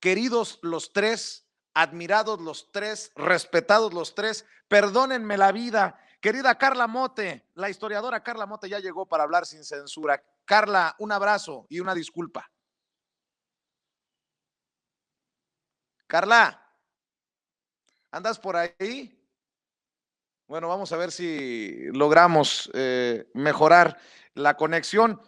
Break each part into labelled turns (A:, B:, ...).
A: queridos los tres, admirados los tres, respetados los tres, perdónenme la vida. Querida Carla Mote, la historiadora Carla Mote ya llegó para hablar sin censura. Carla, un abrazo y una disculpa. Carla, ¿andas por ahí? Bueno, vamos a ver si logramos mejorar la conexión.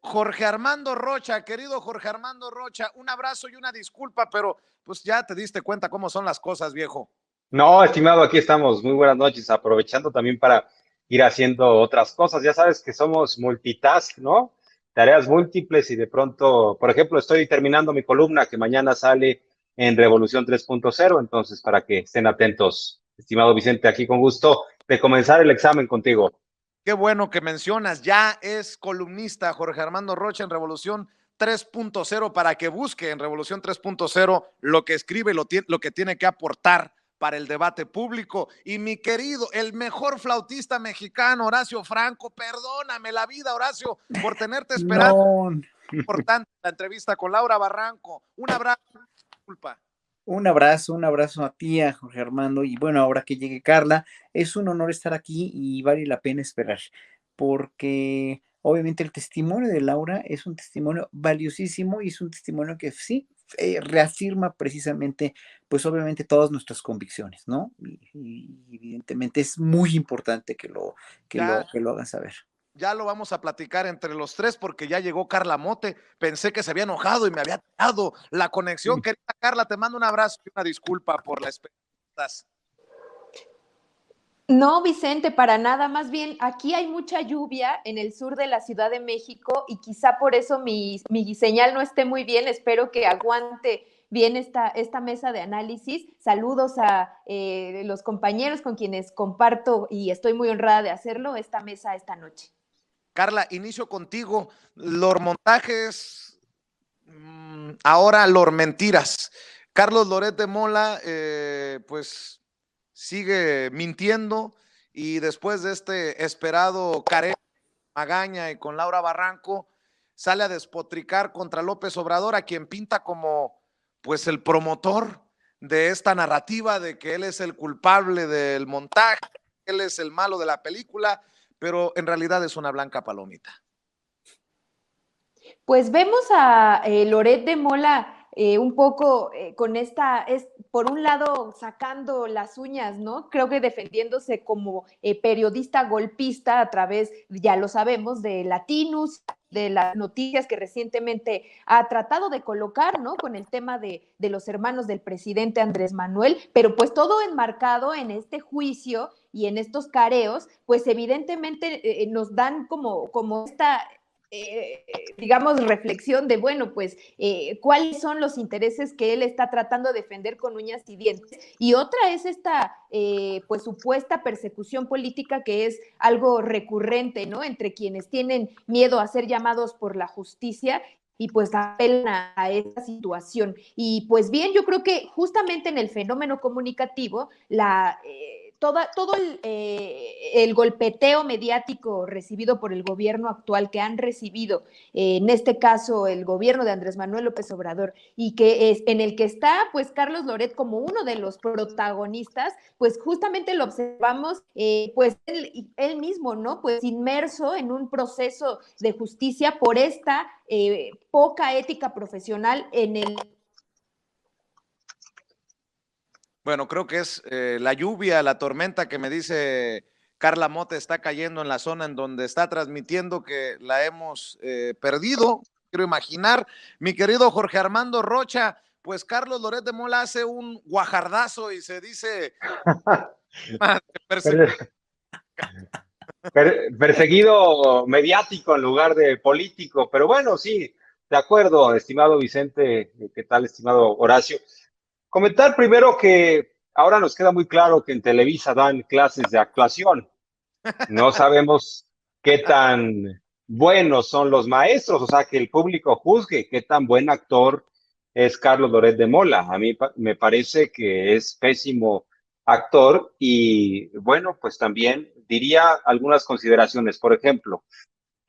A: Jorge Armando Rocha, querido Jorge Armando Rocha, un abrazo y una disculpa, pero pues ya te diste cuenta cómo son las cosas, viejo.
B: No, estimado, aquí estamos. Muy buenas noches, aprovechando también para ir haciendo otras cosas. Ya sabes que somos multitask, ¿no? Tareas múltiples y de pronto, por ejemplo, estoy terminando mi columna que mañana sale en Revolución 3.0, entonces para que estén atentos, estimado Vicente, aquí con gusto de comenzar el examen contigo.
A: Qué bueno que mencionas, ya es columnista Jorge Armando Rocha en Revolución 3.0 para que busque en Revolución 3.0 lo que escribe, lo que tiene que aportar para el debate público. Y mi querido, el mejor flautista mexicano, Horacio Franco, perdóname la vida, Horacio, por tenerte esperando.
C: No.
A: Importante la entrevista con Laura Barranco. Un abrazo, disculpa.
C: Un abrazo a ti, a Jorge Armando, y bueno, ahora que llegue Carla, es un honor estar aquí y vale la pena esperar, porque obviamente el testimonio de Laura es un testimonio valiosísimo y es un testimonio que sí reafirma precisamente, pues obviamente todas nuestras convicciones, ¿no? Y evidentemente es muy importante que lo hagan saber.
A: Ya lo vamos a platicar entre los tres porque ya llegó Carla Mote. Pensé que se había enojado y me había dado la conexión. Querida Carla, te mando un abrazo y una disculpa por la espera.
D: No, Vicente, para nada. Más bien, aquí hay mucha lluvia en el sur de la Ciudad de México y quizá por eso mi señal no esté muy bien. Espero que aguante bien esta mesa de análisis. Saludos a los compañeros con quienes comparto y estoy muy honrada de hacerlo esta mesa esta noche.
A: Carla, inicio contigo. Los montajes, ahora los mentiras. Carlos Loret de Mola, pues sigue mintiendo y después de este esperado careo, Magaña y con Laura Barranco, sale a despotricar contra López Obrador, a quien pinta como pues el promotor de esta narrativa de que él es el culpable del montaje, él es el malo de la película, pero en realidad es una blanca palomita.
D: Pues vemos a Loret de Mola un poco con por un lado sacando las uñas, ¿no? Creo que defendiéndose como periodista golpista a través, ya lo sabemos, de Latinus, de las noticias que recientemente ha tratado de colocar, ¿no? Con el tema de los hermanos del presidente Andrés Manuel, pero pues todo enmarcado en este juicio y en estos careos, pues evidentemente nos dan como esta digamos, reflexión de, bueno, pues, cuáles son los intereses que él está tratando de defender con uñas y dientes. Y otra es esta, pues, supuesta persecución política que es algo recurrente, ¿no? Entre quienes tienen miedo a ser llamados por la justicia y pues apelan a esta situación. Y pues bien, yo creo que justamente en el fenómeno comunicativo, todo el golpeteo mediático recibido por el gobierno actual, que han recibido, en este caso, el gobierno de Andrés Manuel López Obrador, y que es en el que está, pues, Carlos Loret como uno de los protagonistas, pues, justamente lo observamos, pues, él mismo, ¿no? Pues, inmerso en un proceso de justicia por esta poca ética profesional en el...
A: Bueno, creo que es la lluvia, la tormenta que me dice Carla Mote está cayendo en la zona en donde está transmitiendo, que la hemos perdido, quiero imaginar. Mi querido Jorge Armando Rocha, pues Carlos Loret de Mola hace un guajardazo y se dice
B: perseguido mediático en lugar de político, pero bueno, sí, de acuerdo, estimado Vicente, ¿qué tal, estimado Horacio? Comentar primero que ahora nos queda muy claro que en Televisa dan clases de actuación. No sabemos qué tan buenos son los maestros, o sea, que el público juzgue qué tan buen actor es Carlos Loret de Mola. A mí me parece que es pésimo actor y bueno, pues también diría algunas consideraciones. Por ejemplo,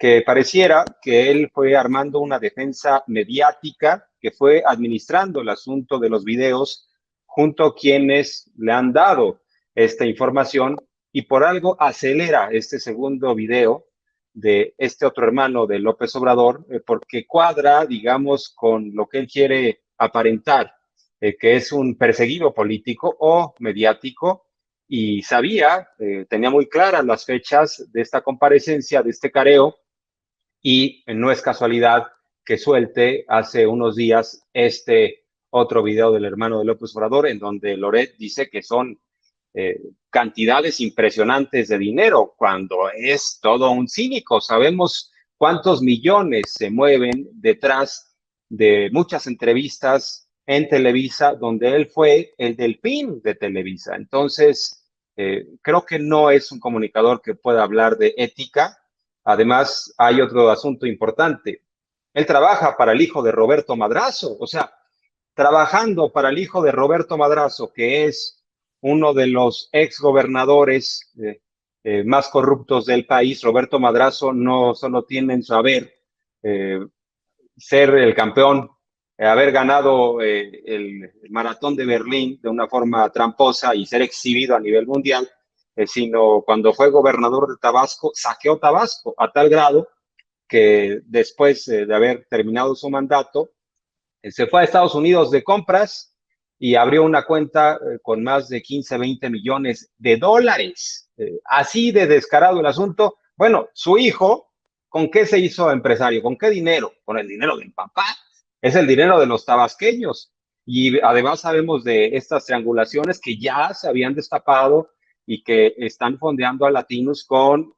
B: que pareciera que él fue armando una defensa mediática, que fue administrando el asunto de los videos junto a quienes le han dado esta información, y por algo acelera este segundo video de este otro hermano de López Obrador, porque cuadra, digamos, con lo que él quiere aparentar, que es un perseguido político o mediático, y sabía, tenía muy claras las fechas de esta comparecencia, de este careo, y no es casualidad que suelte hace unos días este otro video del hermano de López Obrador, en donde Loret dice que son cantidades impresionantes de dinero, cuando es todo un cínico. Sabemos cuántos millones se mueven detrás de muchas entrevistas en Televisa, donde él fue el delfín de Televisa. Entonces, creo que no es un comunicador que pueda hablar de ética. Además, hay otro asunto importante. Él trabaja para el hijo de Roberto Madrazo, o sea, trabajando para el hijo de Roberto Madrazo, que es uno de los exgobernadores más corruptos del país. Roberto Madrazo no solo tiene en su haber ser el campeón, haber ganado el maratón de Berlín de una forma tramposa y ser exhibido a nivel mundial, sino cuando fue gobernador de Tabasco, saqueó Tabasco a tal grado que después de haber terminado su mandato, se fue a Estados Unidos de compras y abrió una cuenta con más de 15, 20 millones de dólares. Así de descarado el asunto. Bueno, su hijo, ¿con qué se hizo empresario? ¿Con qué dinero? Con el dinero del papá. Es el dinero de los tabasqueños. Y además sabemos de estas triangulaciones que ya se habían destapado y que están fondeando a latinos con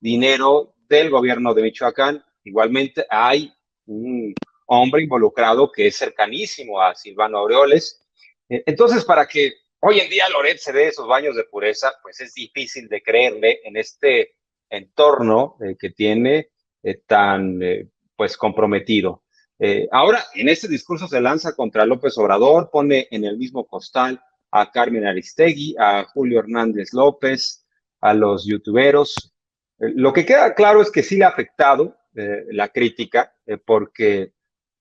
B: dinero del gobierno de Michoacán. Igualmente hay un hombre involucrado que es cercanísimo a Silvano Aureoles. Entonces, para que hoy en día Loret se dé esos baños de pureza, pues es difícil de creerle en este entorno que tiene tan pues comprometido. Ahora, en este discurso se lanza contra López Obrador, pone en el mismo costal a Carmen Aristegui, a Julio Hernández López, a los youtuberos. Lo que queda claro es que sí le ha afectado la crítica, porque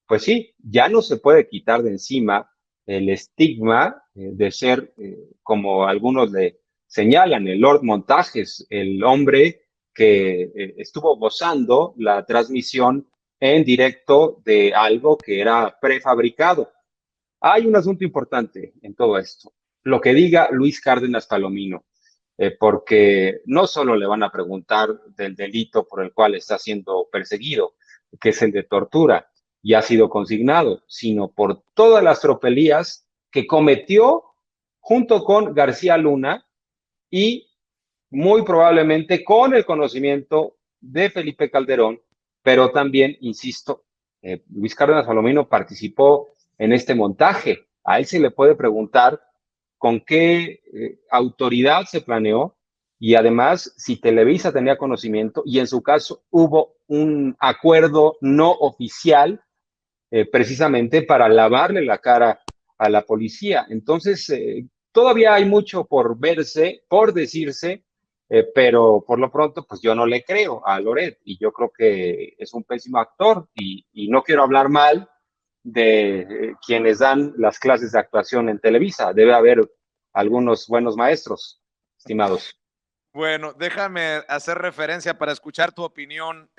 B: pues sí, ya no se puede quitar de encima el estigma de ser, como algunos le señalan, el Lord Montajes, el hombre que estuvo gozando la transmisión en directo de algo que era prefabricado. Hay un asunto importante en todo esto, lo que diga Luis Cárdenas Palomino, porque no solo le van a preguntar del delito por el cual está siendo perseguido, que es el de tortura, y ha sido consignado, sino por todas las tropelías que cometió junto con García Luna y muy probablemente con el conocimiento de Felipe Calderón, pero también, insisto, Luis Cárdenas Palomino participó en este montaje. A él se le puede preguntar con qué autoridad se planeó y además si Televisa tenía conocimiento y en su caso hubo un acuerdo no oficial precisamente para lavarle la cara a la policía. Entonces, todavía hay mucho por verse, por decirse, pero por lo pronto, pues yo no le creo a Loret y yo creo que es un pésimo actor y no quiero hablar mal de quienes dan las clases de actuación en Televisa. Debe haber algunos buenos maestros, estimados.
A: Bueno, déjame hacer referencia para escuchar tu opinión,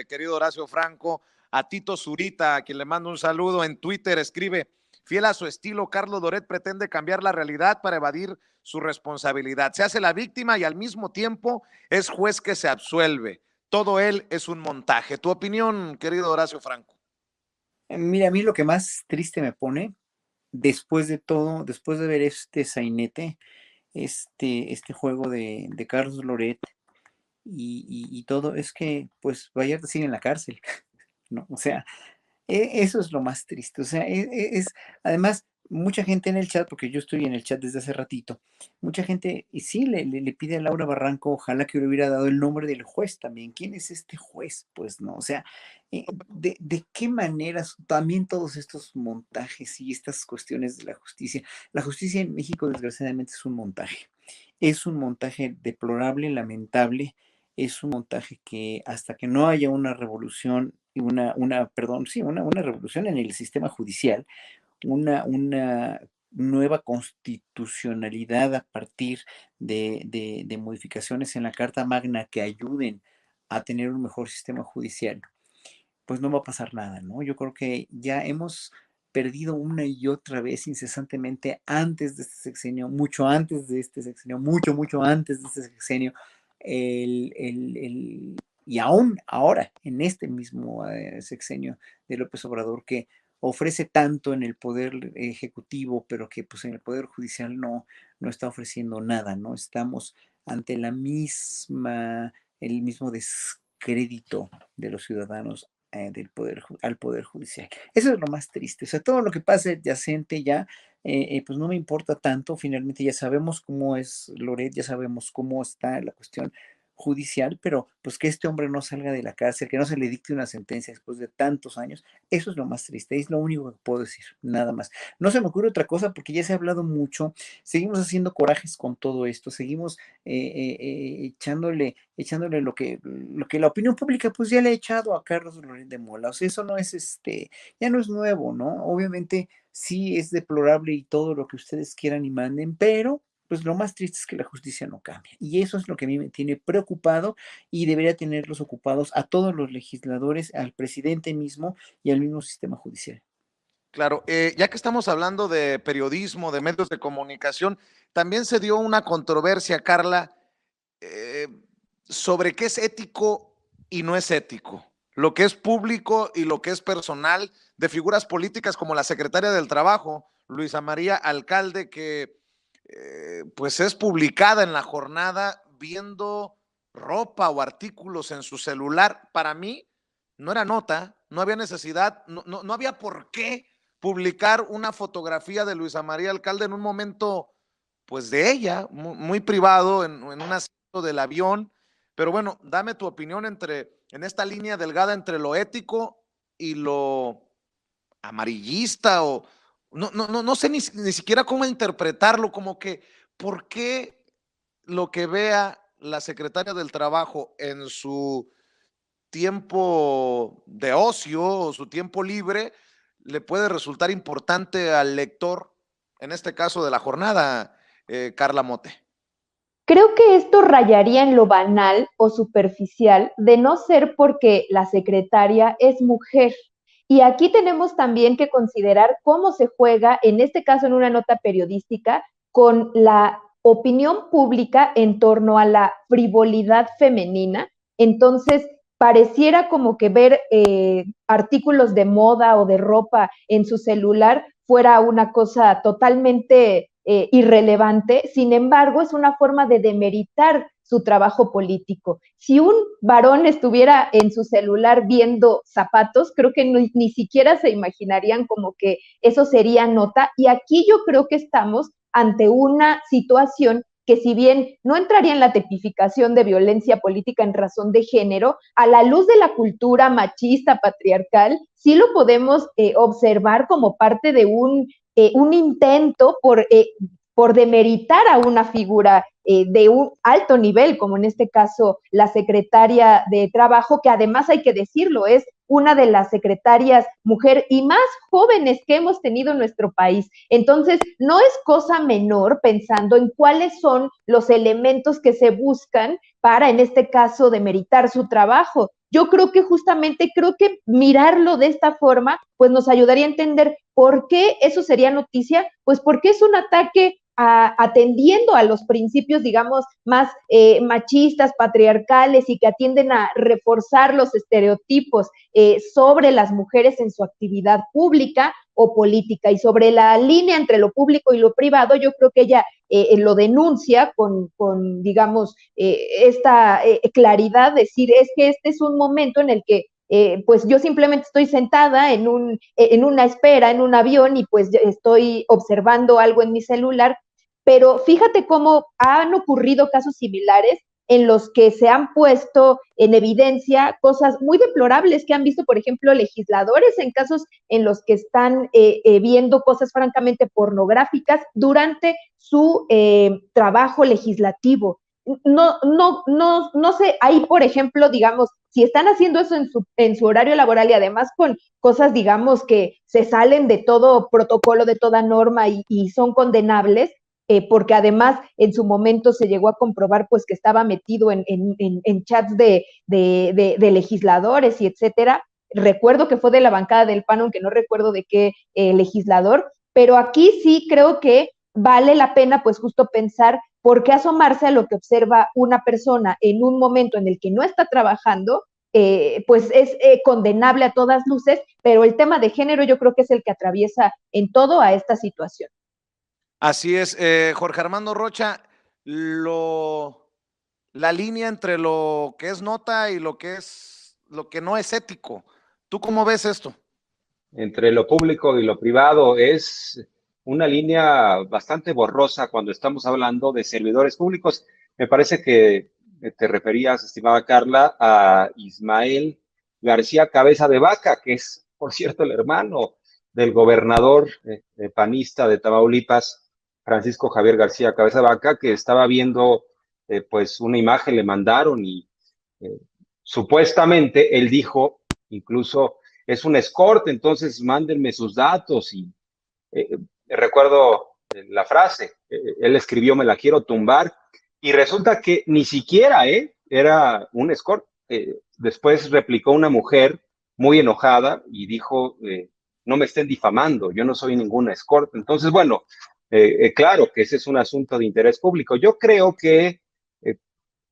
A: querido Horacio Franco, a Tito Zurita, a quien le mando un saludo. En Twitter escribe: fiel a su estilo, Carlos Loret pretende cambiar la realidad para evadir su responsabilidad. Se hace la víctima y al mismo tiempo es juez que se absuelve. Todo él es un montaje. Tu opinión, querido Horacio Franco.
C: Mira, a mí lo que más triste me pone, después de todo, después de ver este sainete, este juego de Carlos Loret y todo, es que pues Vallarta sigue en la cárcel, ¿no? O sea, eso es lo más triste. O sea, además, mucha gente en el chat, porque yo estoy en el chat desde hace ratito, mucha gente, y sí, le pide a Laura Barranco, ojalá que le hubiera dado el nombre del juez también. ¿Quién es este juez? Pues no, o sea, de qué maneras también todos estos montajes y estas cuestiones de la justicia en México desgraciadamente es un montaje deplorable, lamentable, es un montaje que hasta que no haya una revolución, una revolución en el sistema judicial, una nueva constitucionalidad a partir de modificaciones en la Carta Magna que ayuden a tener un mejor sistema judicial, pues no va a pasar nada, ¿no? Yo creo que ya hemos perdido una y otra vez incesantemente antes de este sexenio, mucho antes de este sexenio, mucho antes de este sexenio, y aún ahora, en este mismo sexenio de López Obrador, que ofrece tanto en el poder ejecutivo, pero que pues en el poder judicial no está ofreciendo nada, ¿no? Estamos ante el mismo descrédito de los ciudadanos al Poder Judicial. Eso es lo más triste. O sea, todo lo que pasa adyacente ya, pues no me importa tanto. Finalmente ya sabemos cómo es Loret, ya sabemos cómo está la cuestión judicial, pero pues que este hombre no salga de la cárcel, que no se le dicte una sentencia después de tantos años, eso es lo más triste, es lo único que puedo decir, nada más. No se me ocurre otra cosa porque ya se ha hablado mucho, seguimos haciendo corajes con todo esto, seguimos echándole lo que la opinión pública pues ya le ha echado a Carlos Loret de Mola. O sea, eso no es ya no es nuevo, ¿no? Obviamente sí es deplorable y todo lo que ustedes quieran y manden, pero pues lo más triste es que la justicia no cambia. Y eso es lo que a mí me tiene preocupado y debería tenerlos ocupados a todos los legisladores, al presidente mismo y al mismo sistema judicial.
A: Claro, ya que estamos hablando de periodismo, de medios de comunicación, también se dio una controversia, Carla, eh, sobre qué es ético y no es ético, lo que es público y lo que es personal, de figuras políticas como la secretaria del Trabajo, Luisa María Alcalde, que pues es publicada en La Jornada viendo ropa o artículos en su celular. Para mí no era nota, no había necesidad, no había por qué publicar una fotografía de Luisa María Alcalde en un momento pues de ella, muy privado, en un asiento del avión. Pero bueno, dame tu opinión en esta línea delgada entre lo ético y lo amarillista, o no sé ni siquiera cómo interpretarlo, como que por qué lo que vea la secretaria del Trabajo en su tiempo de ocio o su tiempo libre le puede resultar importante al lector, en este caso de La Jornada, Carla Mote.
D: Creo que esto rayaría en lo banal o superficial de no ser porque la secretaria es mujer. Y aquí tenemos también que considerar cómo se juega, en este caso en una nota periodística, con la opinión pública en torno a la frivolidad femenina. Entonces, pareciera como que ver artículos de moda o de ropa en su celular fuera una cosa totalmente irrelevante. Sin embargo, es una forma de demeritar su trabajo político. Si un varón estuviera en su celular viendo zapatos, creo que ni siquiera se imaginarían como que eso sería nota. Y aquí yo creo que estamos ante una situación que si bien no entraría en la tipificación de violencia política en razón de género, a la luz de la cultura machista, patriarcal, sí lo podemos observar como parte de un intento por demeritar a una figura de un alto nivel, como en este caso la secretaria de Trabajo, que además hay que decirlo, es una de las secretarias mujer y más jóvenes que hemos tenido en nuestro país. Entonces, no es cosa menor pensando en cuáles son los elementos que se buscan para, en este caso, demeritar su trabajo. Yo creo que justamente, mirarlo de esta forma, pues nos ayudaría a entender por qué eso sería noticia, pues porque es un ataque atendiendo a los principios, digamos, más machistas, patriarcales y que atienden a reforzar los estereotipos sobre las mujeres en su actividad pública o política. Y sobre la línea entre lo público y lo privado, yo creo que ella lo denuncia con digamos, esta claridad, decir, es que este es un momento en el que pues yo simplemente estoy sentada en una espera, en un avión, y pues estoy observando algo en mi celular, pero fíjate cómo han ocurrido casos similares en los que se han puesto en evidencia cosas muy deplorables que han visto, por ejemplo, legisladores en casos en los que están viendo cosas francamente pornográficas durante su trabajo legislativo. no sé, ahí por ejemplo, digamos, si están haciendo eso en su horario laboral y además con cosas, digamos, que se salen de todo protocolo, de toda norma y son condenables, porque además en su momento se llegó a comprobar pues que estaba metido en chats de legisladores y etcétera. Recuerdo que fue de la bancada del PAN, aunque no recuerdo de qué legislador, pero aquí sí creo que vale la pena pues justo pensar por qué asomarse a lo que observa una persona en un momento en el que no está trabajando, pues es condenable a todas luces, pero el tema de género yo creo que es el que atraviesa en todo a esta situación.
A: Así es, Jorge Armando Rocha, la línea entre lo que es nota y lo que no es ético. ¿Tú cómo ves esto?
B: Entre lo público y lo privado es una línea bastante borrosa cuando estamos hablando de servidores públicos. Me parece que te referías, estimada Carla, a Ismael García Cabeza de Vaca, que es, por cierto, el hermano del gobernador panista de Tamaulipas, Francisco Javier García Cabeza de Vaca, que estaba viendo pues una imagen, le mandaron y eh, supuestamente él dijo, incluso es un escort, entonces mándenme sus datos y eh, recuerdo la frase, él escribió me la quiero tumbar y resulta que ni siquiera era un escort. Después replicó una mujer muy enojada y dijo no me estén difamando, yo no soy ninguna escort. Entonces, bueno, claro que ese es un asunto de interés público. Yo creo que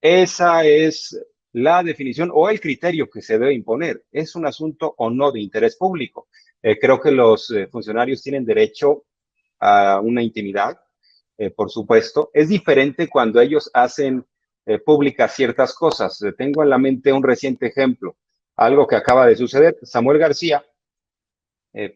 B: esa es la definición o el criterio que se debe imponer. ¿Es un asunto o no de interés público? Creo que los funcionarios tienen derecho a una intimidad, por supuesto. Es diferente cuando ellos hacen públicas ciertas cosas. Tengo en la mente un reciente ejemplo, algo que acaba de suceder. Samuel García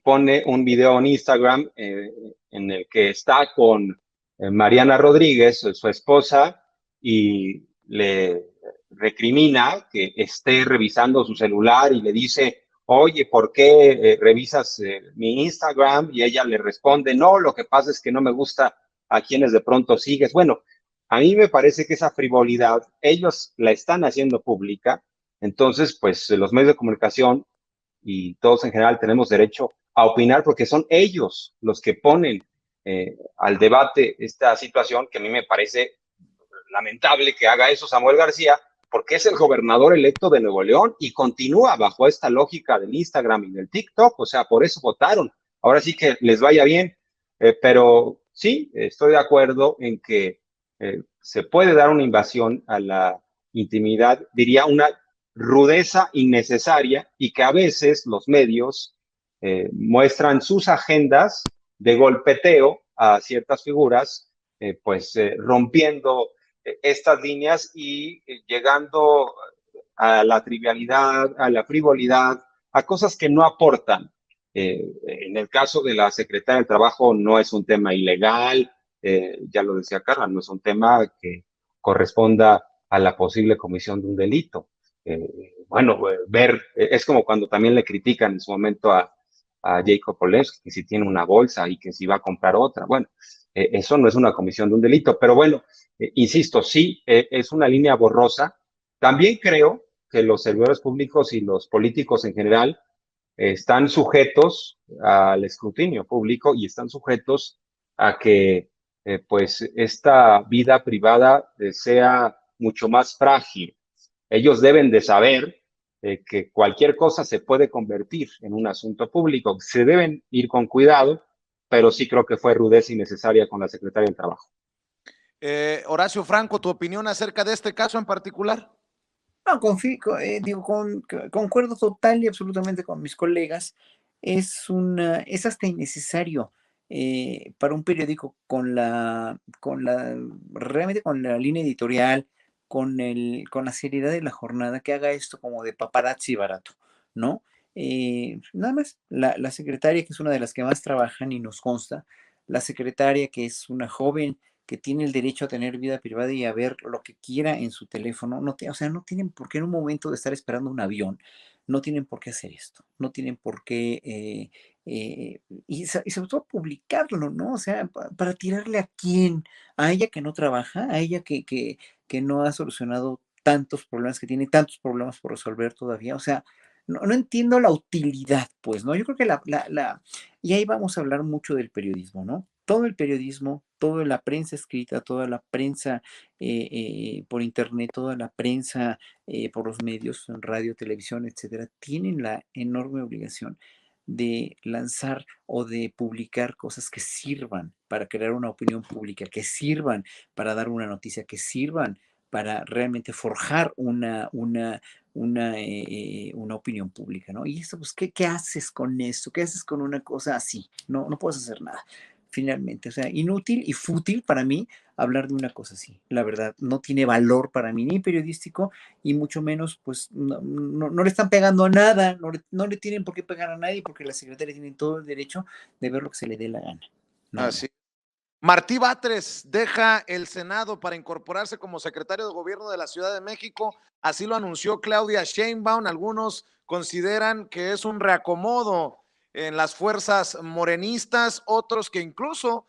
B: pone un video en Instagram en el que está con Mariana Rodríguez, su esposa, y le recrimina que esté revisando su celular y le dice, oye, ¿por qué revisas mi Instagram? Y ella le responde, no, lo que pasa es que no me gusta a quienes de pronto sigues. Bueno, a mí me parece que esa frivolidad, ellos la están haciendo pública, entonces, pues los medios de comunicación y todos en general tenemos derecho a opinar porque son ellos los que ponen al debate esta situación que a mí me parece lamentable que haga eso Samuel García, porque es el gobernador electo de Nuevo León y continúa bajo esta lógica del Instagram y del TikTok, o sea, por eso votaron. Ahora sí que les vaya bien, pero sí, estoy de acuerdo en que se puede dar una invasión a la intimidad, diría una rudeza innecesaria y que a veces los medios muestran sus agendas de golpeteo a ciertas figuras, pues rompiendo estas líneas y llegando a la trivialidad, a la frivolidad, a cosas que no aportan. En el caso de la secretaria del Trabajo no es un tema ilegal, ya lo decía Carla, no es un tema que corresponda a la posible comisión de un delito. Bueno, ver, es como cuando también le critican en su momento a Jacob Polensky, que si tiene una bolsa y que si va a comprar otra. Bueno, eso no es una comisión de un delito, pero bueno, insisto, sí, es una línea borrosa. También creo que los servidores públicos y los políticos en general están sujetos al escrutinio público y están sujetos a que pues esta vida privada sea mucho más frágil. Ellos deben de saber que cualquier cosa se puede convertir en un asunto público. Se deben ir con cuidado, pero sí creo que fue rudeza innecesaria con la secretaria del Trabajo.
A: Horacio Franco, ¿tu opinión acerca de este caso en particular?
C: No, concuerdo total y absolutamente con mis colegas. Es hasta innecesario para un periódico realmente con la línea editorial, con la seriedad de la jornada, que haga esto como de paparazzi barato, ¿no? Nada más, la secretaria, que es una de las que más trabajan y nos consta, la secretaria que es una joven que tiene el derecho a tener vida privada y a ver lo que quiera en su teléfono. O sea, no tienen por qué en un momento de estar esperando un avión, no tienen por qué hacer esto, no tienen por qué, y sobre todo publicarlo, ¿no? O sea, para tirarle a quién, a ella que no trabaja, a ella que que no ha solucionado tantos problemas, que tiene tantos problemas por resolver todavía. O sea, no entiendo la utilidad, pues, ¿no? Yo creo que y ahí vamos a hablar mucho del periodismo, ¿no? Todo el periodismo, toda la prensa escrita, toda la prensa por internet, toda la prensa por los medios, en radio, televisión, etcétera, tienen la enorme obligación de lanzar o de publicar cosas que sirvan para crear una opinión pública, que sirvan para dar una noticia, que sirvan para realmente forjar una opinión pública, ¿no? Y eso, pues, ¿qué haces con eso? ¿Qué haces con una cosa así? No puedes hacer nada, finalmente. O sea, inútil y fútil para mí hablar de una cosa así. La verdad, no tiene valor para mí ni periodístico y mucho menos, pues, no le están pegando a nada, no le tienen por qué pegar a nadie porque la secretaria tiene todo el derecho de ver lo que se le dé la gana. Nada más.
A: Así. Martí Batres deja el Senado para incorporarse como secretario de Gobierno de la Ciudad de México. Así lo anunció Claudia Sheinbaum. Algunos consideran que es un reacomodo en las fuerzas morenistas, otros que incluso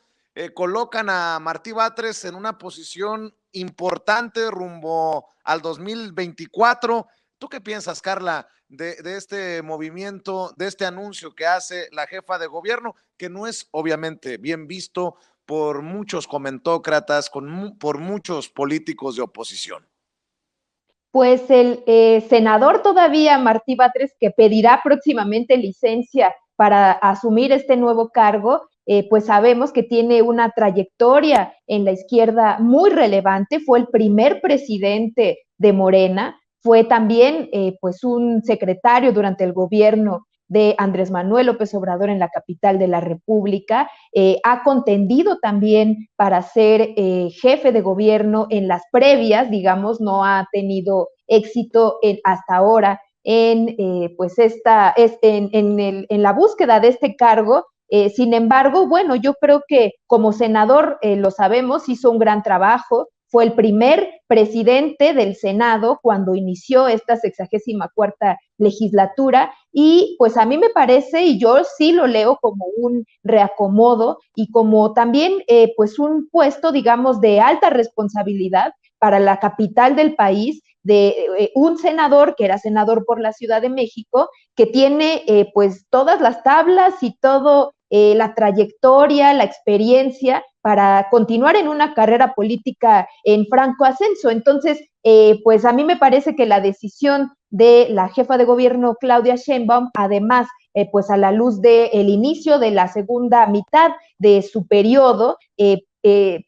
A: colocan a Martí Batres en una posición importante rumbo al 2024. ¿Tú qué piensas, Carla, de este movimiento, de este anuncio que hace la jefa de gobierno, que no es obviamente bien visto por muchos comentócratas, por muchos políticos de oposición?
D: Pues el senador todavía, Martí Batres, que pedirá próximamente licencia para asumir este nuevo cargo, pues sabemos que tiene una trayectoria en la izquierda muy relevante, fue el primer presidente de Morena, fue también pues un secretario durante el gobierno de Andrés Manuel López Obrador en la capital de la República, ha contendido también para ser jefe de gobierno en las previas, digamos, no ha tenido éxito hasta ahora en pues en la búsqueda de este cargo. Sin embargo, bueno, yo creo que como senador, lo sabemos, hizo un gran trabajo, fue el primer presidente del Senado cuando inició esta 64ª legislatura y pues a mí me parece, y yo sí lo leo como un reacomodo y como también pues un puesto, digamos, de alta responsabilidad para la capital del país, de un senador que era senador por la Ciudad de México, que tiene pues todas las tablas y todo la trayectoria, la experiencia para continuar en una carrera política en franco ascenso. Entonces, pues a mí me parece que la decisión de la jefa de gobierno Claudia Sheinbaum, además, pues a la luz del inicio de la segunda mitad de su periodo,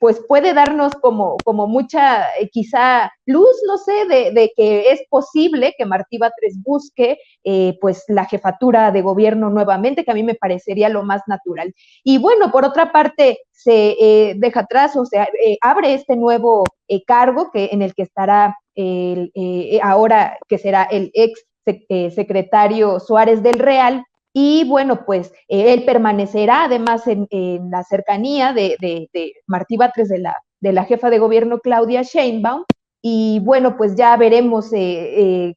D: pues puede darnos como mucha, quizá, luz, no sé, de que es posible que Martí Batres busque pues la jefatura de gobierno nuevamente, que a mí me parecería lo más natural. Y bueno, por otra parte, se deja atrás, o sea, abre este nuevo cargo en el que estará ahora, que será el ex secretario Suárez del Real, y bueno, pues él permanecerá además en la cercanía de Martí Batres, de la jefa de gobierno Claudia Sheinbaum, y bueno, pues ya veremos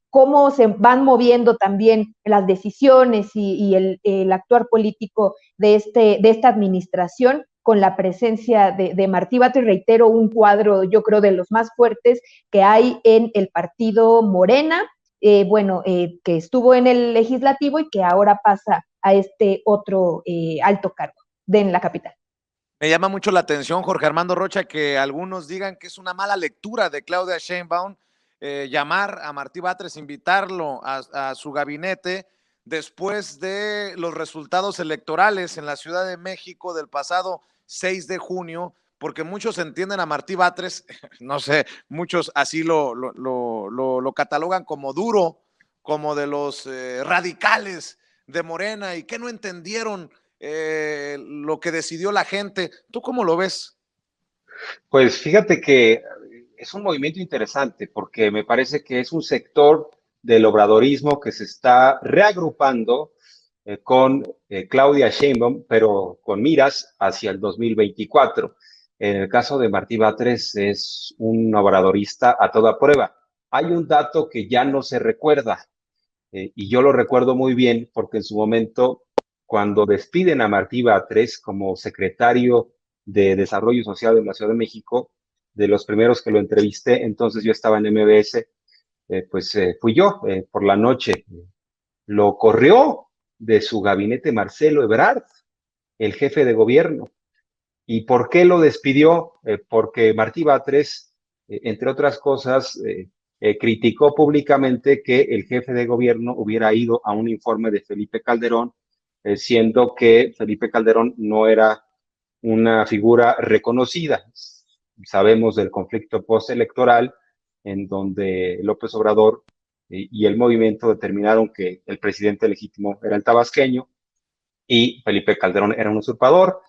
D: cómo se van moviendo también las decisiones y el actuar político de esta administración con la presencia de Martí Batres, reitero, un cuadro yo creo de los más fuertes que hay en el partido Morena, bueno, que estuvo en el legislativo y que ahora pasa a este otro alto cargo en la capital.
A: Me llama mucho la atención, Jorge Armando Rocha, que algunos digan que es una mala lectura de Claudia Sheinbaum llamar a Martí Batres, invitarlo a su gabinete después de los resultados electorales en la Ciudad de México del pasado 6 de junio, porque muchos entienden a Martí Batres, no sé, muchos así lo catalogan como duro, como de los radicales de Morena, y que no entendieron lo que decidió la gente. ¿Tú cómo lo ves?
B: Pues fíjate que es un movimiento interesante porque me parece que es un sector del obradorismo que se está reagrupando con Claudia Sheinbaum, pero con miras hacia el 2024. En el caso de Martí Batres es un obradorista a toda prueba. Hay un dato que ya no se recuerda y yo lo recuerdo muy bien porque en su momento, cuando despiden a Martí Batres como secretario de Desarrollo Social de la Ciudad de México, de los primeros que lo entrevisté, entonces yo estaba en MBS, fui yo por la noche. Lo corrió de su gabinete Marcelo Ebrard, el jefe de gobierno. ¿Y por qué lo despidió? Porque Martí Batres, entre otras cosas, criticó públicamente que el jefe de gobierno hubiera ido a un informe de Felipe Calderón, siendo que Felipe Calderón no era una figura reconocida. Sabemos del conflicto postelectoral en donde López Obrador y el movimiento determinaron que el presidente legítimo era el tabasqueño y Felipe Calderón era un usurpador.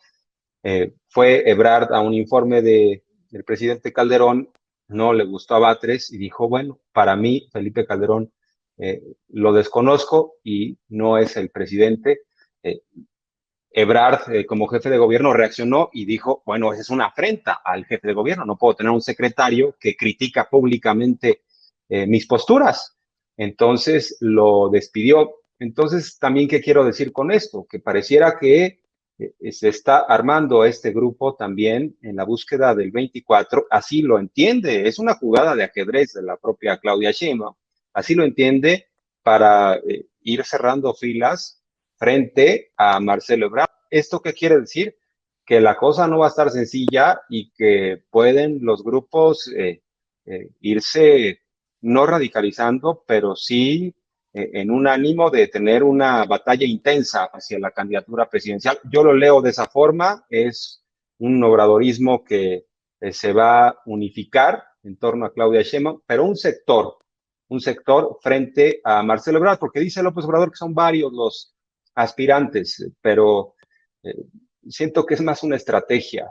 B: Fue Ebrard a un informe del presidente Calderón, no le gustó a Batres y dijo, bueno, para mí Felipe Calderón lo desconozco y no es el presidente. Ebrard, como jefe de gobierno, reaccionó y dijo, bueno, esa es una afrenta al jefe de gobierno, no puedo tener un secretario que critica públicamente mis posturas. Entonces lo despidió. Entonces, también, ¿qué quiero decir con esto? Que pareciera que se está armando este grupo también en la búsqueda del 24, así lo entiende, es una jugada de ajedrez de la propia Claudia Sheinbaum, así lo entiende para ir cerrando filas frente a Marcelo Ebrard. ¿Esto qué quiere decir? Que la cosa no va a estar sencilla y que pueden los grupos irse no radicalizando, pero sí en un ánimo de tener una batalla intensa hacia la candidatura presidencial. Yo lo leo de esa forma, es un obradorismo que se va a unificar en torno a Claudia Sheinbaum, pero un sector frente a Marcelo Ebrard, porque dice López Obrador que son varios los aspirantes, pero eh, siento que es más una estrategia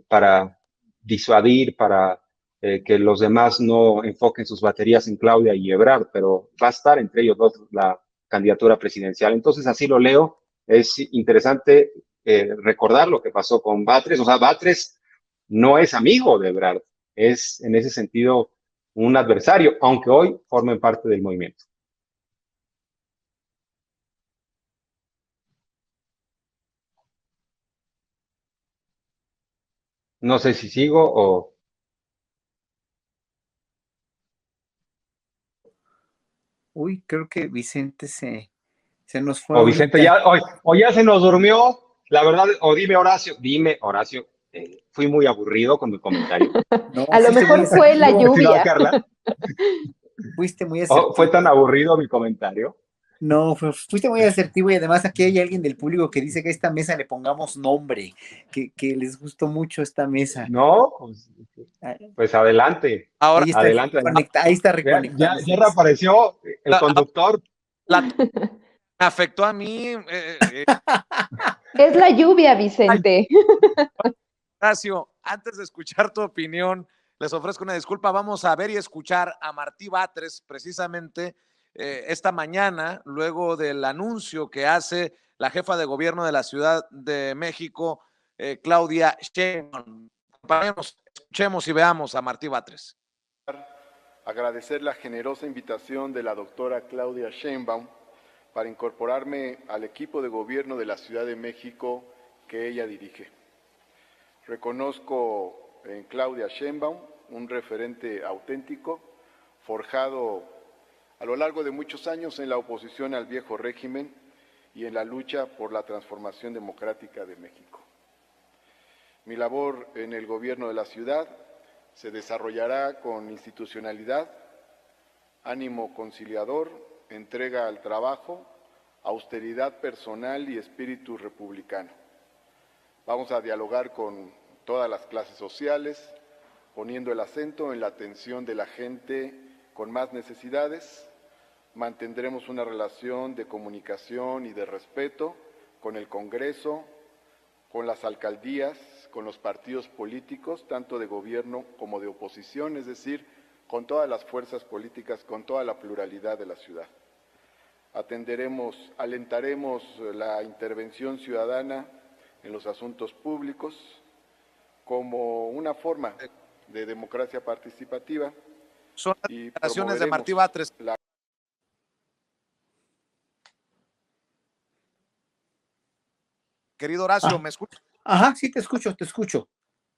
B: para disuadir, para que los demás no enfoquen sus baterías en Claudia y Ebrard, pero va a estar entre ellos dos la candidatura presidencial. Entonces, así lo leo. Es interesante recordar lo que pasó con Batres. O sea, Batres no es amigo de Ebrard, es en ese sentido un adversario, aunque hoy formen parte del movimiento. No sé si sigo
C: Uy, creo que Vicente se nos fue
B: o Vicente
C: ahorita.
B: ya, o ya se nos durmió. La verdad, o dime Horacio, fui muy aburrido con mi comentario.
C: No,
D: A lo
C: fuiste muy
D: mejor fue la
C: asertivo,
B: Estimada
D: lluvia.
B: Carla,
C: fuiste muy
B: fue tan
C: asertivo.
B: aburrido mi comentario.
C: No, fuiste muy asertivo y además aquí hay alguien del público que dice que a esta mesa le pongamos nombre, que les gustó mucho esta mesa.
B: No,
C: Ah,
B: pues adelante,
A: Ahora,
C: ahí está,
B: adelante.
C: ahí está
B: Ya
C: reconectándose.
B: reapareció el
A: la,
B: conductor.
A: la- me afectó a mí,
D: Es la lluvia, Vicente.
A: Horacio. Antes de escuchar tu opinión, les ofrezco una disculpa. Vamos a ver y escuchar a Martí Batres precisamente esta mañana, luego del anuncio que hace la jefa de gobierno de la Ciudad de México, Claudia Sheinbaum. Escuchemos y veamos a Martí Batres.
E: Agradecer la generosa invitación de la doctora Claudia Sheinbaum para incorporarme al equipo de gobierno de la Ciudad de México que ella dirige. Reconozco en Claudia Sheinbaum un referente auténtico, forjado a lo largo de muchos años en la oposición al viejo régimen y en la lucha por la transformación democrática de México. Mi labor en el gobierno de la ciudad se desarrollará con institucionalidad, ánimo conciliador, entrega al trabajo, austeridad personal y espíritu republicano. Vamos a dialogar con todas las clases sociales, poniendo el acento en la atención de la gente con más necesidades. Mantendremos una relación de comunicación y de respeto con el Congreso, con las alcaldías, con los partidos políticos, tanto de gobierno como de oposición, es decir, con todas las fuerzas políticas, con toda la pluralidad de la ciudad. Alentaremos la intervención ciudadana en los asuntos públicos como una forma de democracia participativa.
A: Son las
E: Y
A: declaraciones de Martí
E: promoveremos
A: Batres. Querido Horacio, ¿me escuchas?
C: Ajá, sí, te escucho.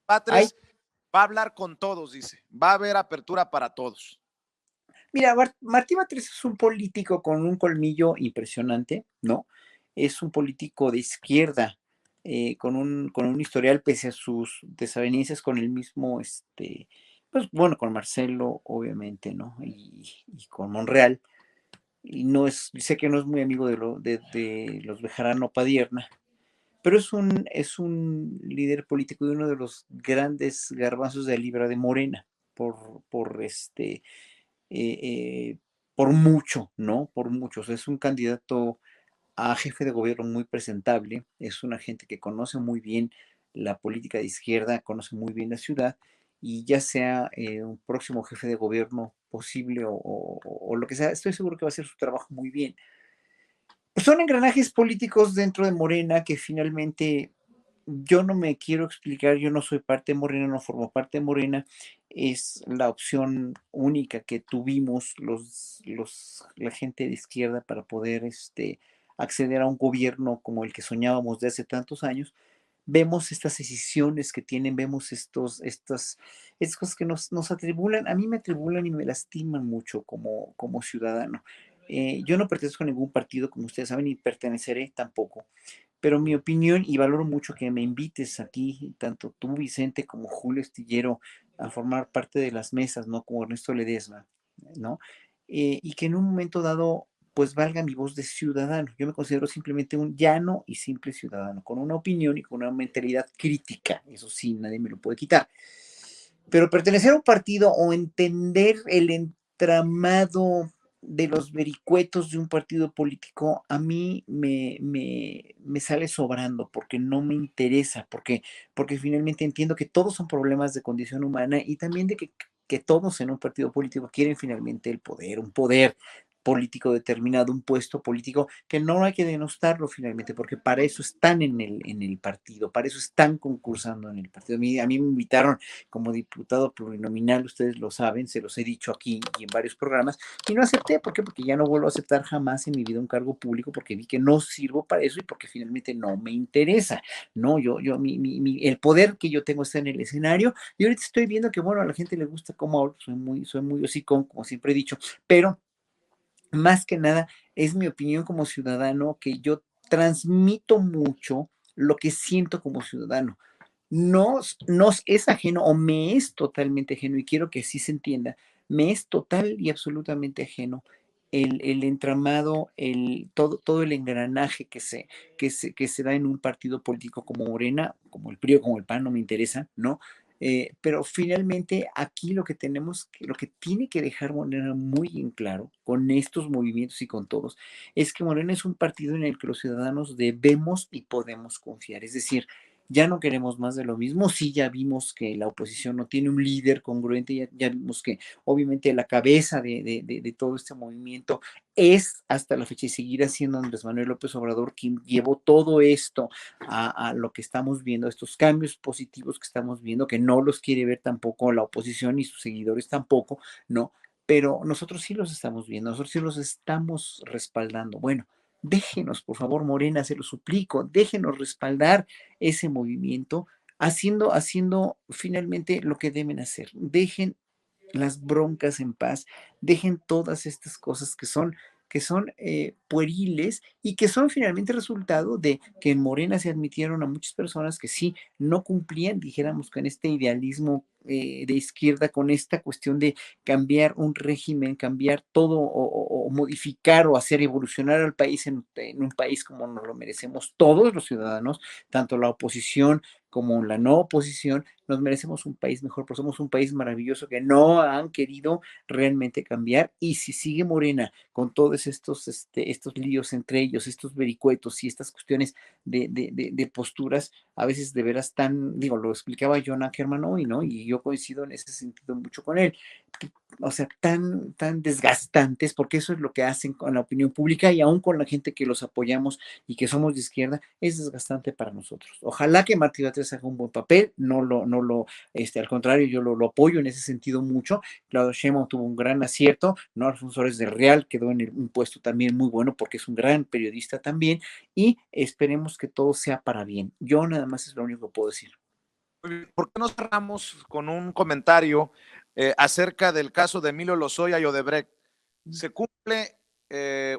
A: Batres va a hablar con todos, dice, va a haber apertura para todos.
C: Mira, Martí Batres es un político con un colmillo impresionante, ¿no? Es un político de izquierda, con un historial pese a sus desavenencias con el mismo, pues bueno, con Marcelo, obviamente, ¿no? Y con Monreal. Y no es, sé que no es muy amigo de los Bejarano Padierna, pero es un líder político y uno de los grandes garbanzos de libra de Morena, eh, eh, por mucho, ¿no? Por mucho. O sea, es un candidato a jefe de gobierno muy presentable, es una gente que conoce muy bien la política de izquierda, conoce muy bien la ciudad, y ya sea un próximo jefe de gobierno posible o lo que sea, estoy seguro que va a hacer su trabajo muy bien. Son engranajes políticos dentro de Morena que finalmente yo no me quiero explicar, yo no soy parte de Morena, no formo parte de Morena, es la opción única que tuvimos la gente de izquierda para poder acceder a un gobierno como el que soñábamos de hace tantos años. Vemos estas decisiones que tienen, vemos estas cosas que nos atribulan, a mí me atribulan y me lastiman mucho como ciudadano. Yo no pertenezco a ningún partido, como ustedes saben, ni perteneceré tampoco, pero mi opinión, y valoro mucho que me invites aquí, tanto tú, Vicente, como Julio Estillero, a formar parte de las mesas, ¿no? Como Ernesto Ledesma, ¿no? Y que en un momento dado, pues valga mi voz de ciudadano. Yo me considero simplemente un llano y simple ciudadano, con una opinión y con una mentalidad crítica. Eso sí, nadie me lo puede quitar. Pero pertenecer a un partido o entender el entramado de los vericuetos de un partido político, a mí me sale sobrando porque no me interesa, porque finalmente entiendo que todos son problemas de condición humana y también de que todos en un partido político quieren finalmente el poder, un poder político determinado, un puesto político, que no hay que denostarlo finalmente, porque para eso están en el partido, para eso están concursando en el partido. A mí me invitaron como diputado plurinominal, ustedes lo saben, se los he dicho aquí y en varios programas, y no acepté. ¿Por qué? Porque ya no vuelvo a aceptar jamás en mi vida un cargo público, porque vi que no sirvo para eso y porque finalmente no me interesa, ¿no? El poder que yo tengo está en el escenario, y ahorita estoy viendo que, bueno, a la gente le gusta cómo hablo, soy muy hocicón, como siempre he dicho, pero más que nada es mi opinión como ciudadano, que yo transmito mucho lo que siento como ciudadano. Nos es ajeno o me es totalmente ajeno, y quiero que así se entienda, me es total y absolutamente ajeno el entramado, todo el engranaje que se da en un partido político como Morena, como el PRI o como el PAN, no me interesa, ¿no? Pero finalmente aquí lo que tiene que dejar Morena muy en claro con estos movimientos y con todos, es que Morena es un partido en el que los ciudadanos debemos y podemos confiar. Es decir, ya no queremos más de lo mismo. Sí, ya vimos que la oposición no tiene un líder congruente, ya vimos que obviamente la cabeza de todo este movimiento es hasta la fecha y seguirá siendo Andrés Manuel López Obrador, quien llevó todo esto a lo que estamos viendo, estos cambios positivos que estamos viendo, que no los quiere ver tampoco la oposición y sus seguidores tampoco, ¿no? Pero nosotros sí los estamos viendo, nosotros sí los estamos respaldando. Bueno, déjenos, por favor, Morena, se lo suplico, déjenos respaldar ese movimiento, haciendo finalmente lo que deben hacer. Dejen las broncas en paz, dejen todas estas cosas que son pueriles, y que son finalmente resultado de que en Morena se admitieron a muchas personas que sí no cumplían, dijéramos, con este idealismo de izquierda, con esta cuestión de cambiar un régimen, cambiar todo o modificar o hacer evolucionar al país en un país como nos lo merecemos todos los ciudadanos, tanto la oposición como la no oposición. Nos merecemos un país mejor, pero somos un país maravilloso que no han querido realmente cambiar. Y si sigue Morena con todos estos líos entre ellos, estos vericuetos y estas cuestiones de posturas, a veces de veras digo, lo explicaba John Ackerman hoy, ¿no? Y yo coincido en ese sentido mucho con él. O sea, tan desgastantes, porque eso es lo que hacen con la opinión pública y aún con la gente que los apoyamos y que somos de izquierda, es desgastante para nosotros. Ojalá que Martí Batres haga un buen papel, al contrario, yo lo apoyo en ese sentido mucho. Claudio Sheinbaum tuvo un gran acierto, ¿no? Alfonso Suárez del Real quedó en un puesto también muy bueno porque es un gran periodista también, y esperemos que todo sea para bien. Yo nada más es lo único que puedo decir.
A: ¿Por qué no cerramos con un comentario acerca del caso de Emilio Lozoya y Odebrecht? Se cumple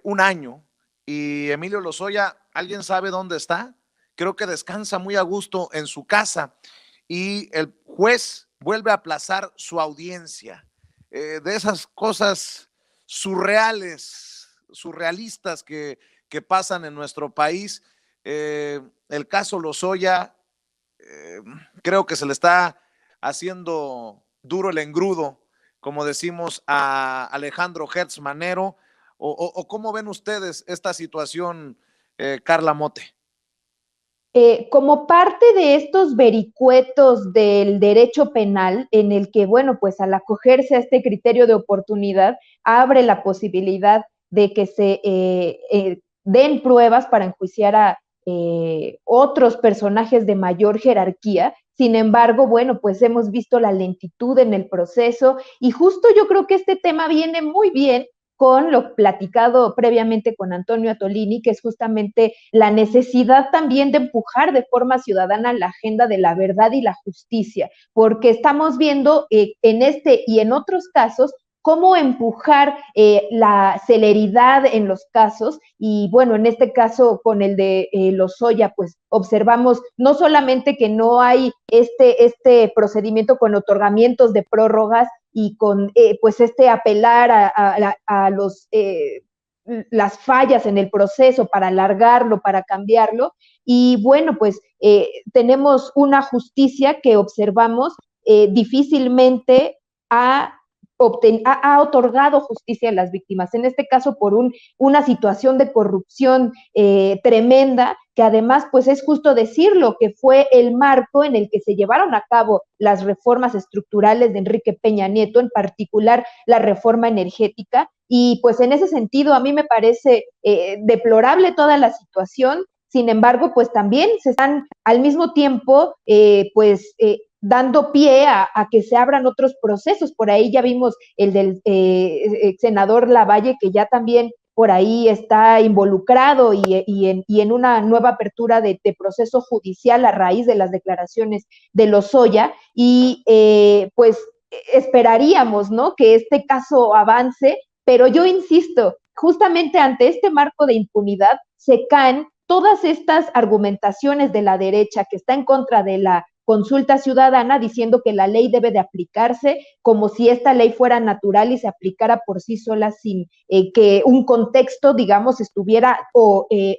A: un año y Emilio Lozoya, ¿alguien sabe dónde está? Creo que descansa muy a gusto en su casa y el juez vuelve a aplazar su audiencia. De esas cosas surrealistas que pasan en nuestro país. El caso Lozoya, creo que se le está haciendo duro el engrudo, como decimos, a Alejandro Hertz Manero, o cómo ven ustedes esta situación, Carla Mote.
D: Como parte de estos vericuetos del derecho penal, en el que, bueno, pues al acogerse a este criterio de oportunidad, abre la posibilidad de que se den pruebas para enjuiciar a otros personajes de mayor jerarquía. Sin embargo, bueno, pues hemos visto la lentitud en el proceso y justo yo creo que este tema viene muy bien con lo platicado previamente con Antonio Atolini, que es justamente la necesidad también de empujar de forma ciudadana la agenda de la verdad y la justicia, porque estamos viendo en este y en otros casos cómo empujar la celeridad en los casos y bueno, en este caso con el de Lozoya, pues observamos no solamente que no hay este procedimiento con otorgamientos de prórrogas y con pues apelar a los las fallas en el proceso para alargarlo, para cambiarlo y bueno, pues tenemos una justicia que observamos difícilmente ha otorgado justicia a las víctimas, en este caso por una situación de corrupción tremenda, que además pues es justo decirlo, que fue el marco en el que se llevaron a cabo las reformas estructurales de Enrique Peña Nieto, en particular la reforma energética, y pues en ese sentido a mí me parece deplorable toda la situación. Sin embargo, pues también se están al mismo tiempo, dando pie a que se abran otros procesos. Por ahí ya vimos el del senador Lavalle, que ya también por ahí está involucrado y en una nueva apertura de proceso judicial a raíz de las declaraciones de Lozoya. Y pues esperaríamos, ¿no?, que este caso avance, pero yo insisto, justamente ante este marco de impunidad se caen todas estas argumentaciones de la derecha que está en contra de la consulta ciudadana, diciendo que la ley debe de aplicarse como si esta ley fuera natural y se aplicara por sí sola sin que un contexto, digamos, estuviera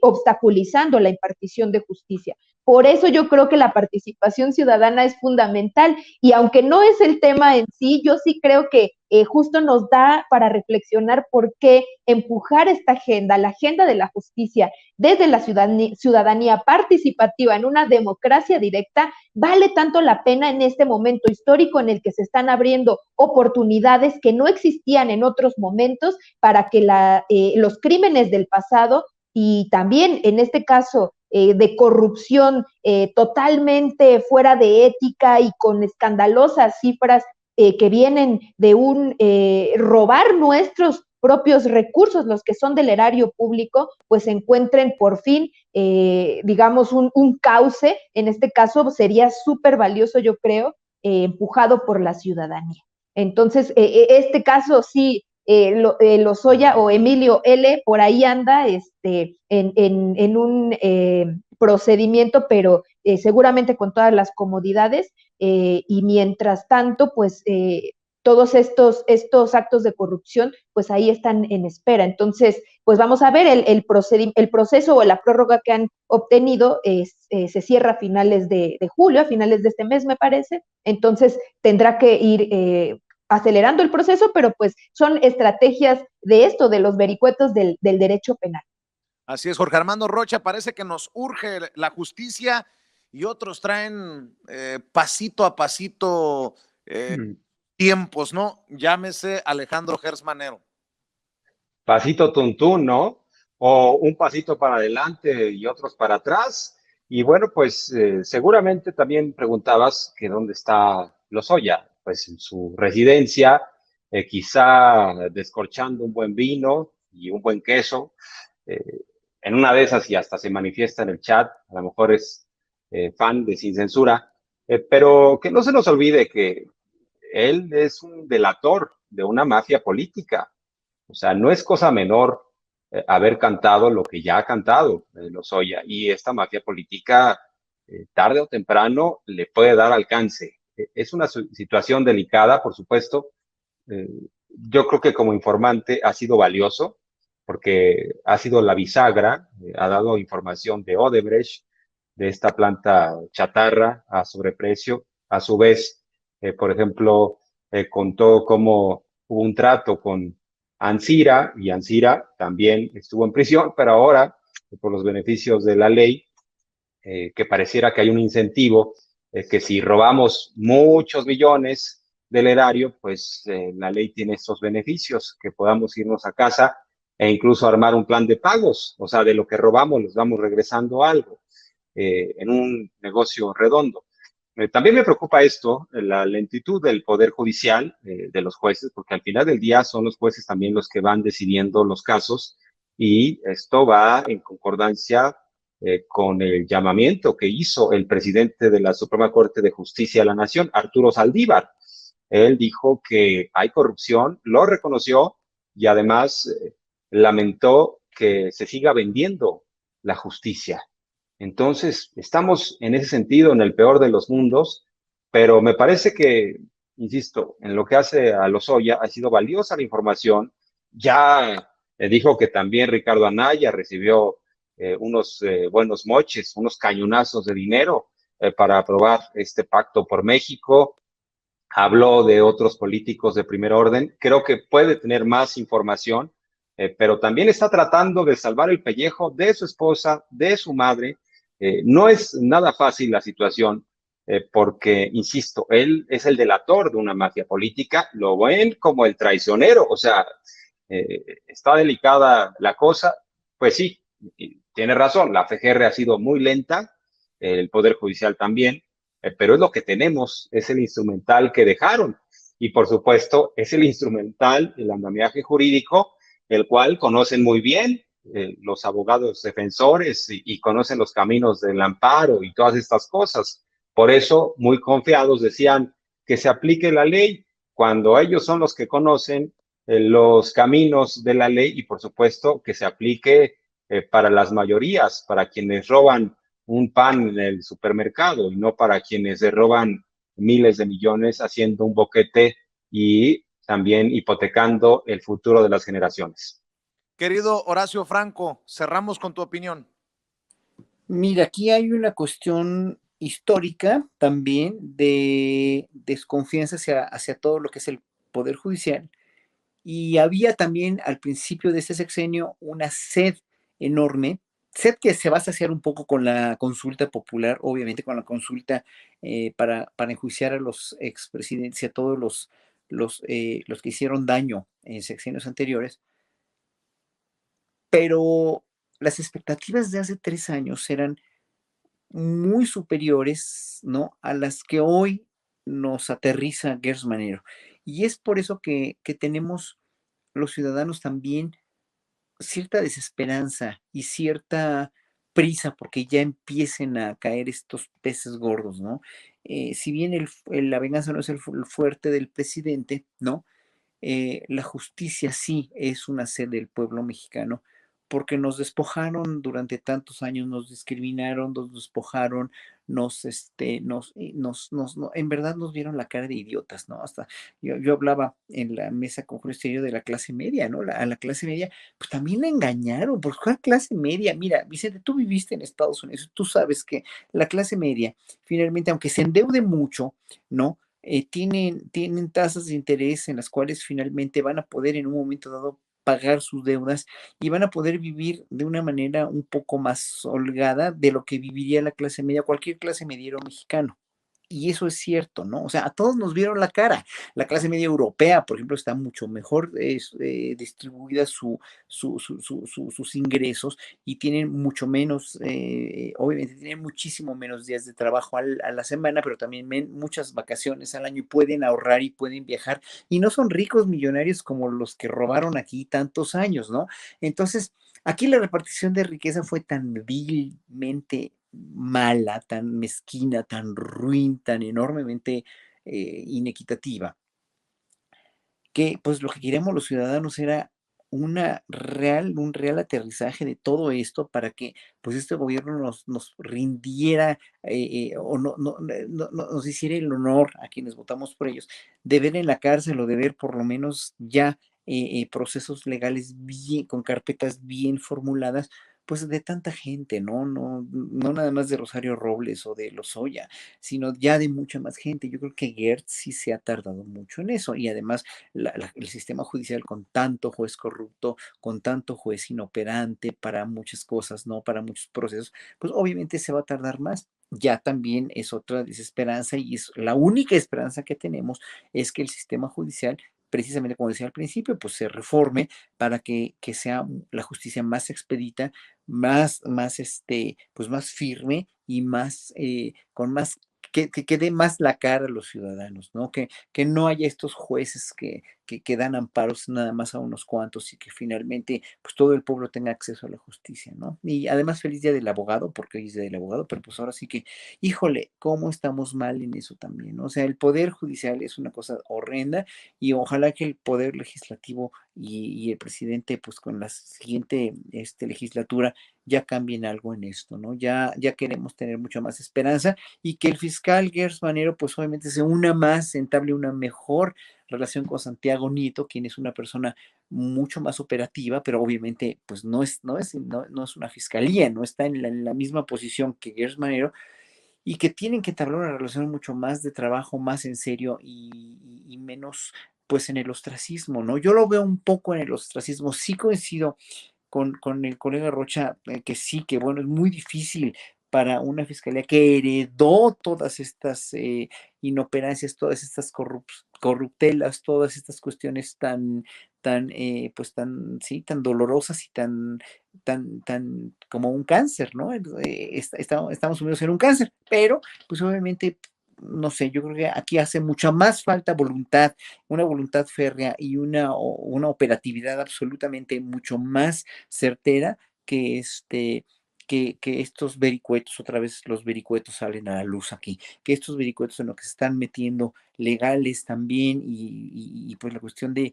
D: obstaculizando la impartición de justicia. Por eso yo creo que la participación ciudadana es fundamental y aunque no es el tema en sí, yo sí creo que justo nos da para reflexionar por qué empujar esta agenda, la agenda de la justicia desde la ciudadanía participativa en una democracia directa, vale tanto la pena en este momento histórico en el que se están abriendo oportunidades que no existían en otros momentos para que los crímenes del pasado y también en este caso de corrupción totalmente fuera de ética y con escandalosas cifras que vienen de robar nuestros propios recursos, los que son del erario público, pues encuentren por fin, digamos, un cauce. En este caso sería súper valioso, yo creo, empujado por la ciudadanía. Entonces, este caso sí, Lozoya o Emilio L. por ahí anda en un procedimiento, pero seguramente con todas las comodidades, y mientras tanto, pues todos estos actos de corrupción, pues ahí están en espera. Entonces, pues vamos a ver, el proceso o la prórroga que han obtenido se cierra a finales de julio, a finales de este mes, me parece. Entonces, tendrá que ir acelerando el proceso, pero pues son estrategias de esto, de los vericuetos del derecho penal.
A: Así es, Jorge Armando Rocha, parece que nos urge la justicia y otros traen pasito a pasito tiempos, ¿no? Llámese Alejandro Hertz Manero.
B: Pasito tuntún, ¿no? O un pasito para adelante y otros para atrás. Y bueno, pues seguramente también preguntabas que dónde está Lozoya, pues en su residencia, quizá descorchando un buen vino y un buen queso. En una de esas y hasta se manifiesta en el chat, a lo mejor es fan de Sin Censura. pero que no se nos olvide que él es un delator de una mafia política. O sea, no es cosa menor haber cantado lo que ya ha cantado Lozoya, y esta mafia política, tarde o temprano, le puede dar alcance. Es una situación delicada, por supuesto. Eh, yo creo que como informante ha sido valioso, porque ha sido la bisagra, ha dado información de Odebrecht, de esta planta chatarra a sobreprecio. A su vez, por ejemplo, contó cómo hubo un trato con Ancira, y Ancira también estuvo en prisión, pero ahora, por los beneficios de la ley, que pareciera que hay un incentivo, que si robamos muchos millones del erario, pues la ley tiene estos beneficios, que podamos irnos a casa e incluso armar un plan de pagos, o sea, de lo que robamos les vamos regresando algo, en un negocio redondo. También me preocupa esto, la lentitud del Poder Judicial, de los jueces, porque al final del día son los jueces también los que van decidiendo los casos, y esto va en concordancia con el llamamiento que hizo el presidente de la Suprema Corte de Justicia de la Nación, Arturo Saldívar. Él dijo que hay corrupción, lo reconoció, y además lamentó que se siga vendiendo la justicia. Entonces, estamos en ese sentido en el peor de los mundos, pero me parece que, insisto, en lo que hace a Lozoya ha sido valiosa la información. Ya dijo que también Ricardo Anaya recibió unos buenos moches, unos cañonazos de dinero para aprobar este pacto por México. Habló de otros políticos de primer orden. Creo que puede tener más información, pero también está tratando de salvar el pellejo de su esposa, de su madre. No es nada fácil la situación, porque, insisto, él es el delator de una mafia política, lo ven como el traicionero, o sea, está delicada la cosa. Pues sí, tiene razón, la FGR ha sido muy lenta, el Poder Judicial también, pero es lo que tenemos, es el instrumental que dejaron. Y por supuesto, es el instrumental, el andamiaje jurídico, el cual conocen muy bien los abogados defensores, y conocen los caminos del amparo y todas estas cosas. Por eso, muy confiados, decían que se aplique la ley cuando ellos son los que conocen los caminos de la ley, y por supuesto que se aplique para las mayorías, para quienes roban un pan en el supermercado, y no para quienes se roban miles de millones haciendo un boquete y también hipotecando el futuro de las generaciones.
A: Querido Horacio Franco, cerramos con tu opinión.
C: Mira, aquí hay una cuestión histórica también de desconfianza hacia todo lo que es el Poder Judicial. Y había también al principio de este sexenio una sed enorme, sed que se va a saciar un poco con la consulta popular, obviamente con la consulta para enjuiciar a los expresidentes y a todos los que hicieron daño en sexenios anteriores, pero las expectativas de hace 3 años eran muy superiores, ¿no?, a las que hoy nos aterriza Gers Manero. Y es por eso que tenemos los ciudadanos también cierta desesperanza y cierta prisa porque ya empiecen a caer estos peces gordos, ¿no? Si bien la venganza no es el fuerte del presidente, ¿no? La justicia sí es una sed del pueblo mexicano, porque nos despojaron durante tantos años, nos discriminaron, nos despojaron, en verdad nos vieron la cara de idiotas, ¿no? Hasta yo hablaba en la mesa con Julio Esterio de la clase media, ¿no? A la clase media, pues también la engañaron, porque la clase media, mira, Vicente, tú viviste en Estados Unidos, tú sabes que la clase media, finalmente, aunque se endeude mucho, ¿no? Tienen tasas de interés en las cuales finalmente van a poder en un momento dado pagar sus deudas y van a poder vivir de una manera un poco más holgada de lo que viviría la clase media, cualquier clase mediero mexicano. Y eso es cierto, ¿no? O sea, a todos nos vieron la cara. La clase media europea, por ejemplo, está mucho mejor distribuida sus ingresos y tienen mucho menos, obviamente tienen muchísimo menos días de trabajo a la semana, pero también muchas vacaciones al año y pueden ahorrar y pueden viajar y no son ricos millonarios como los que robaron aquí tantos años, ¿no? Entonces, aquí la repartición de riqueza fue tan vilmente mala, tan mezquina, tan ruin, tan enormemente inequitativa, que pues lo que queríamos los ciudadanos era un real aterrizaje de todo esto para que pues este gobierno nos rindiera o nos hiciera el honor a quienes votamos por ellos de ver en la cárcel o de ver por lo menos ya procesos legales bien, con carpetas bien formuladas, pues de tanta gente, ¿no? No nada más de Rosario Robles o de Lozoya, sino ya de mucha más gente. Yo creo que Gertz sí se ha tardado mucho en eso y además el sistema judicial con tanto juez corrupto, con tanto juez inoperante para muchas cosas, ¿no? Para muchos procesos, pues obviamente se va a tardar más. Ya también es otra desesperanza y es la única esperanza que tenemos es que el sistema judicial, precisamente como decía al principio, pues se reforme para que sea la justicia más expedita, pues más firme y más, con más, que dé más la cara a los ciudadanos, ¿no? Que no haya estos jueces que dan amparos nada más a unos cuantos y que finalmente pues todo el pueblo tenga acceso a la justicia, ¿no? Y además feliz día del abogado, porque hoy es día del abogado, pero pues ahora sí que, híjole, cómo estamos mal en eso también, ¿no? O sea, el poder judicial es una cosa horrenda y ojalá que el poder legislativo y el presidente pues con la siguiente legislatura ya cambien algo en esto, ¿no? Ya queremos tener mucha más esperanza y que el fiscal Gers Manero pues obviamente se una más, entable una mejor relación con Santiago Nieto, quien es una persona mucho más operativa, pero obviamente pues no es una fiscalía, no está en la misma posición que Gers Manero y que tienen que entablar una relación mucho más de trabajo, más en serio y menos pues en el ostracismo, ¿no? Yo lo veo un poco en el ostracismo, sí coincido con el colega Rocha, que sí, que bueno, es muy difícil para una fiscalía que heredó todas estas inoperancias, todas estas corruptelas, todas estas cuestiones pues sí, tan dolorosas y tan como un cáncer, ¿no? Estamos sumidos en un cáncer, pero pues obviamente no sé, yo creo que aquí hace mucha más falta voluntad, una voluntad férrea y una operatividad absolutamente mucho más certera que que estos vericuetos, otra vez los vericuetos salen a la luz aquí, que estos vericuetos en lo que se están metiendo legales también pues la cuestión de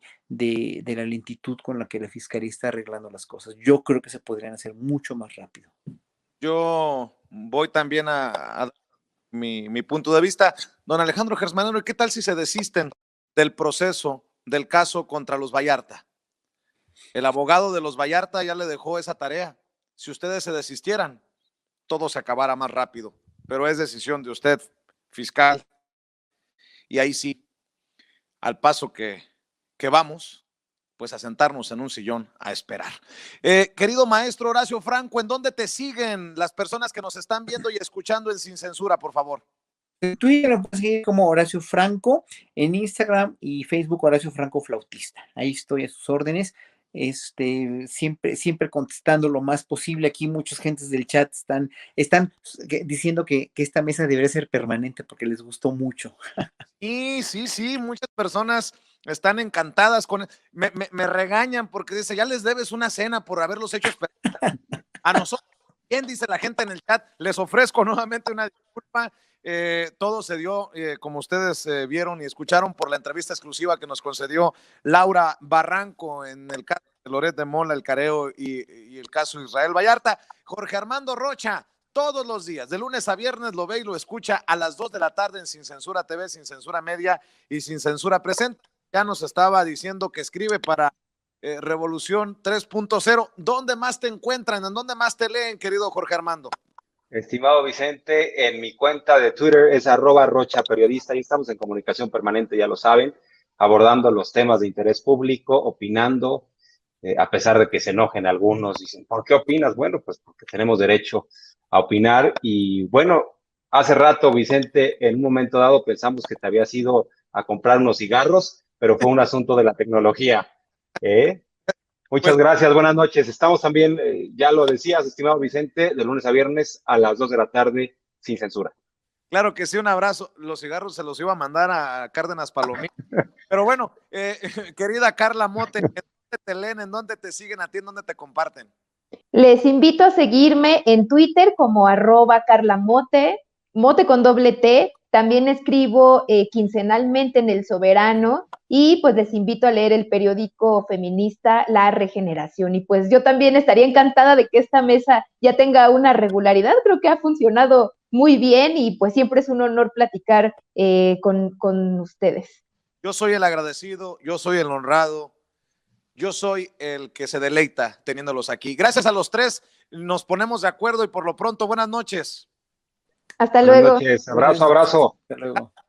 C: la lentitud con la que la fiscalía está arreglando las cosas. Yo creo que se podrían hacer mucho más rápido.
A: Yo voy también a mi punto de vista. Don Alejandro Gersmanero, ¿qué tal si se desisten del proceso, del caso contra los Vallarta? El abogado de los Vallarta ya le dejó esa tarea. Si ustedes se desistieran, todo se acabara más rápido, pero es decisión de usted, fiscal, y ahí sí, al paso que vamos, pues a sentarnos en un sillón a esperar. Querido maestro Horacio Franco, ¿en dónde te siguen las personas que nos están viendo y escuchando en Sin Censura, por favor?
C: En Twitter lo puedes seguir como Horacio Franco, en Instagram y Facebook Horacio Franco Flautista. Ahí estoy a sus órdenes. Siempre contestando lo más posible. Aquí muchas gentes del chat están diciendo que esta mesa debería ser permanente porque les gustó mucho.
A: Sí, muchas personas están encantadas con... Me regañan porque dice, ya les debes una cena por haberlos hecho esperar. A nosotros, bien dice la gente en el chat, les ofrezco nuevamente una disculpa. Todo se dio, como ustedes vieron y escucharon, por la entrevista exclusiva que nos concedió Laura Barranco en el caso de Loret de Mola, el careo y el caso de Israel Vallarta. Jorge Armando Rocha, todos los días, de lunes a viernes, lo ve y lo escucha a las 2 de la tarde en Sin Censura TV, Sin Censura Media y Sin Censura Presente. Ya nos estaba diciendo que escribe para Revolución 3.0. ¿Dónde más te encuentran? ¿En dónde más te leen, querido Jorge Armando?
B: Estimado Vicente, en mi cuenta de Twitter es @rochaperiodista y estamos en comunicación permanente, ya lo saben, abordando los temas de interés público, opinando, a pesar de que se enojen algunos, dicen, ¿por qué opinas? Bueno, pues porque tenemos derecho a opinar y bueno, hace rato, Vicente, en un momento dado pensamos que te habías ido a comprar unos cigarros, pero fue un asunto de la tecnología, ¿eh? Muchas
A: Pues
B: gracias, buenas noches. Estamos también, ya lo decías, estimado Vicente, de lunes a viernes a las 2 de la tarde, sin censura.
A: claro que sí, un abrazo. Los cigarros se los iba a mandar a Cárdenas Palomino. Pero bueno, querida Carla Mote, ¿en dónde te leen? ¿En dónde te siguen a ti? ¿En dónde te comparten?
D: Les invito a seguirme en Twitter como @carlamote, mote con doble T. También escribo quincenalmente en El Soberano y pues les invito a leer el periódico feminista La Regeneración. Y pues yo también estaría encantada de que esta mesa ya tenga una regularidad. Creo que ha funcionado muy bien y pues siempre es un honor platicar con ustedes.
A: Yo soy el agradecido, yo soy el honrado, yo soy el que se deleita teniéndolos aquí. Gracias a los tres, nos ponemos de acuerdo y por lo pronto, buenas noches.
D: Hasta
B: Buenas
D: luego.
B: noches, abrazo, abrazo.
C: Hasta luego.